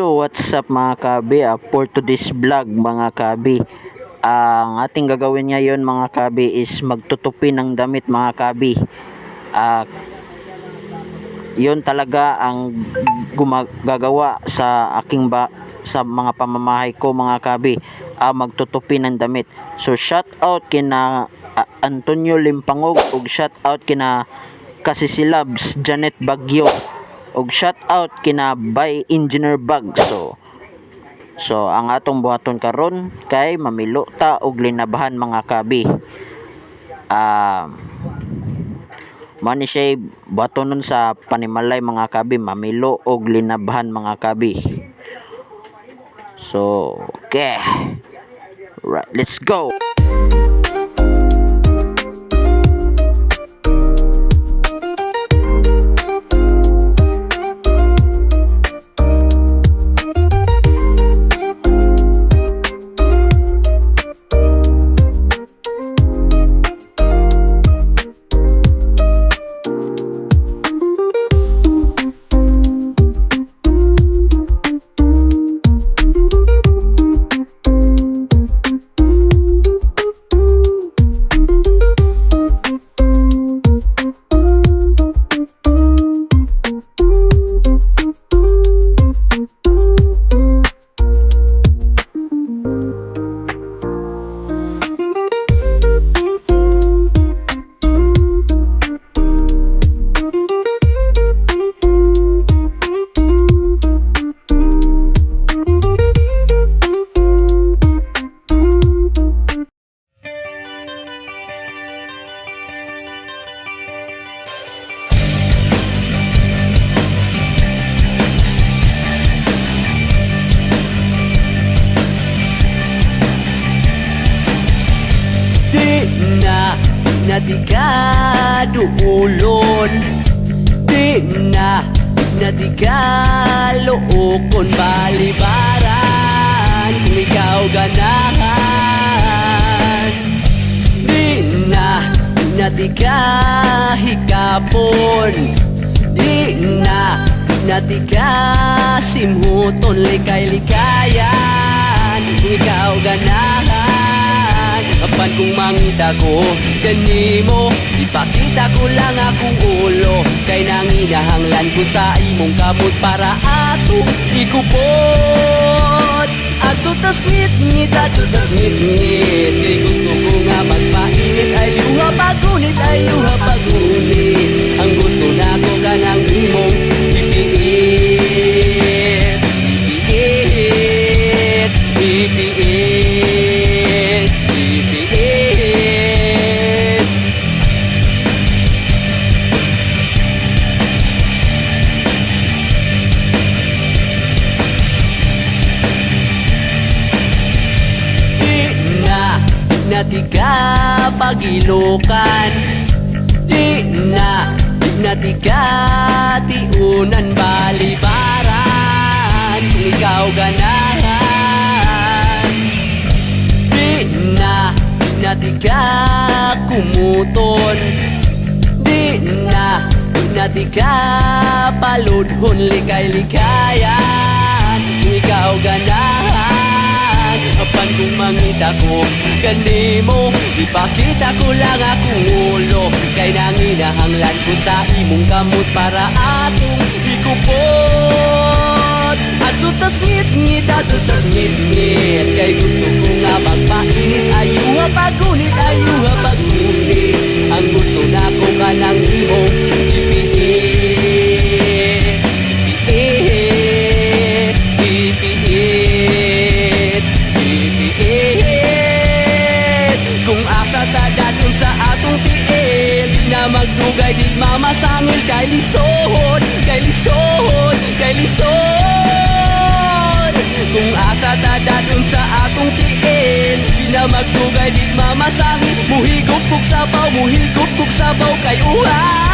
Yo, what's up mga kabi? For today's vlog mga kabi, ang ating gagawin ngayon mga kabi is magtutupi ng damit mga kabi. Yun talaga ang gumagawa sa sa mga pamamahay ko mga kabi, magtutupi ng damit. So shout out kina Antonio Limpangog ug shout out kina Kasisilabs Janet Bagyo og shout out kina by Engineer Bag. So ang atong buhaton karon kay mamilo ta og linabahan mga kabi. Mani siya buhaton sa panimalay mga kabi, mamilo og linabahan mga kabi. So okay, right, let's go. Di ka duulon, di na di ka luokon balibaran kung ikaw ganahan. Di na di ka hikapon, di na di ka simhuton likay-likayan kung ikaw ganahan. Apan kung mangita ko kanimo, ipakita ko lang akong ulo, kay nanginahanglan ko sa imong kamot para atong ikupot. Ato tas ngit-ngit, ato tas ngit-ngit, kay gusto ko nga magpainit. Ayuha pagunit, ayuha pagunit, ang gusto na ko kanang imong ipiit, ipiit, ipiit. Di ka pagilukan, di na di ka tiunan balibaran kung ikaw ganahan. Di na di ka kumuton, di na di ka paludhon likay-likayan kung ikaw ganahan. Apan kung mangita ko kanimo, ipakita ko lang akong ulo, kay nanginahanglan ko sa imong kamot para atong ikupot. Ato tas ngit-ngit, ato tas ngit-ngit, kay gusto ko nga magpainit. Ayuha pagunit, ayuha pagunit, ang gusto na ko kanang imong ipiit, ipiit, ipiit. Tadanon sa atong tiil, na magdugay di mamasangil, kay lisod, kay lisod, kay lisod. Kung asa tadanon sa atong tiil, di na magdugay di mamasangil, muhigop kog sabaw, muhigop kog sabaw kay uha.